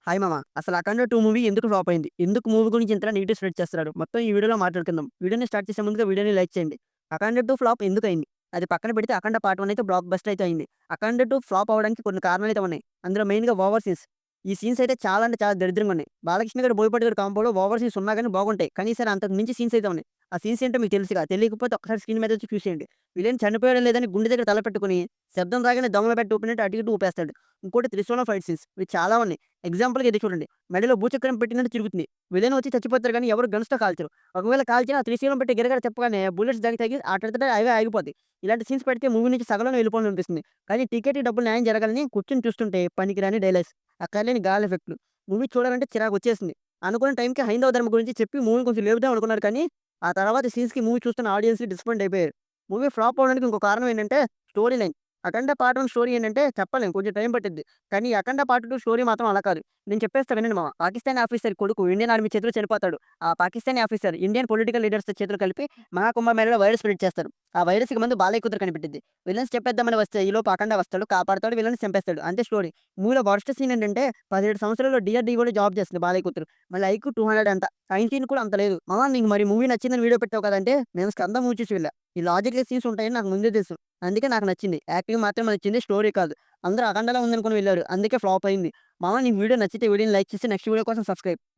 Hi మామ. అసలు 'అఖండ 2' movie ఎందుకు ఫ్లాప్ అయింది? ఎందుకు మూవీ గురించి ఇంతలా నెగెటివ్ స్ప్రెడ్ చేస్తున్నారు? మొత్తం ఈ వీడియోలో మాట్లాడుకుందాం. వీడియోని స్టార్ట్ చేసే ముందుగా వీడియోని లైక్ చేయండి. 'అఖండ 2' ఫ్లాప్ ఎందుకయింది? అది పక్కన పెడితే 'అఖండ పార్ట్ 1' అయితే బ్లాక్ బస్టర్ అయితే అయింది. 'అఖండ 2' ఫ్లాప్ అవ్వడానికి కొన్ని కారణాలైతే ఉన్నాయి. అందులో మెయిన్‌గా ఓవర్ సీన్స్. ఈ సీన్స్ అయితే చాలా అంటే చాలా దరిద్రంగా ఉన్నాయి. బాలకృష్ణ గారు, బోయపాటి గారి కాంబోలో ఓవర్ సీన్స్ ఉన్నా గాని బాగుంటాయి. కానీ ఈసారి అంతకు మించి సీన్స్ అయితే ఉన్నాయి. ఆ సీన్స్ ఏంటో మీకు తెలుసుగా. తెలియకపోతే ఒక్కసారి స్క్రీన్ మీద వచ్చి చూసేయండి. విలన్ చనిపోయాడో లేదని గుండె దగ్గర తలపెట్టుకొని శబ్దం రాగానే దొంగలు పెట్టి ఊపినట్టు అటు ఇటు ఊపేస్తాడు. ఇంకోటి 'త్రిశూలం' ఫైట్ సీన్స్. ఇవి చాలా ఉన్నాయి. ఎగ్జాంపుల్‌గా ఇది చూడండి. మెడలో భూచక్రం పెట్టినట్టు తిరుగుతుంది. విలన్ వచ్చి చచ్చిపోతారు గానీ ఎవరు గన్స్‌తో కాల్చరు. ఒకవేళ కాల్చినా ఆ త్రిశూలం పెట్టి గిరగిర తిప్పగానే బుల్లెట్స్ దానికి తగిలి అక్కడితోటే అవే ఆగిపోతాయి. ఇలాంటి సీన్స్ పెడితే మూవీ నుంచి సగంలోనే వెళ్ళిపోవాలనిపిస్తుంది. కానీ టికెట్‌కి డబ్బులు న్యాయం జరగాలని కూర్చొని చూస్తుంటే పనికిరాని డైలాగ్స్, అక్కర్లేని గాలి ఎఫెక్ట్‌లు. మూవీ చూడాలంటే చిరాకొచ్చేసింది. అనుకున్న టైంకి హైందవ ధర్మం గురించి చెప్పి మూవీని కొంచెం లేపుదాం అనుకున్నారు కానీ, ఆ తర్వాత సీన్స్‌కి మూవీ చూస్తున్న ఆడియన్స్‌కి డిసప్పాయింట్ అయిపోయారు. మూవీ ఫ్లాప్ అవ్వడానికి ఇంకో కారణం ఏంటంటే స్టోరీ లైన్. 'అఖండ పార్ట్ 1' స్టోరీ ఏంటంటే చెప్పలేం, కొంచెం టైం పట్టిద్ది. కానీ 'అఖండ పార్ట్ 2' స్టోరీ మాత్రం అలా కాదు. నేను చెప్పేస్తా వినండి మామ. పాకిస్తానీ ఆఫీసర్ కొడుకు ఇండియన్ ఆర్మీ చేతిలో చనిపోతాడు. ఆ Pakistani officer Indian political leaders చేతులు కలిపి మహాకుంభమేళలో వైరస్ స్ప్రెడ్ చేస్తారు. ఆ వైరస్‌కి మందు బాలయ్య కూతురు కనిపెట్టిద్ది. విలన్స్ చెప్పేద్దామని వస్తే ఈలోపు అఖండ వస్తాడు, కాపాడతాడు, విలన్స్ చంపేస్తాడు. అంతే స్టోరీ. మూవీలో వరస్ట్ సీన్ ఏంటంటే 17 సంవత్సరాల్లో డీఆర్‌డీఓలో జాబ్ చేస్తుంది బాలయ్య కూతురు. మళ్ళీ ఐక్యూ 200 అంట. సైన్స్ కూడా అంత లేదు. మామ నీకు మరి మూవీ నచ్చిందని వీడియో పెట్టావు కదంటే నేను 'స్కందం' మూవీ చూసి వెళ్ళా. ఈ లాజిక్‌లెస్ సీన్స్ ఉంటాయని నాకు ముందే తెలుసు. అందుకే నాకు నచ్చింది. యాక్టింగ్ మాత్రమే నచ్చింది. స్టోరీ కాదు. అందరూ అఖండలా ఉందనుకోని వెళ్లారు. అందుకే ఫ్లాప్ అయింది. మామ నీకు వీడియో నచ్చితే వీడియోని లైక్ చేసి నెక్స్ట్ వీడియో కోసం సబ్స్క్రైబ్.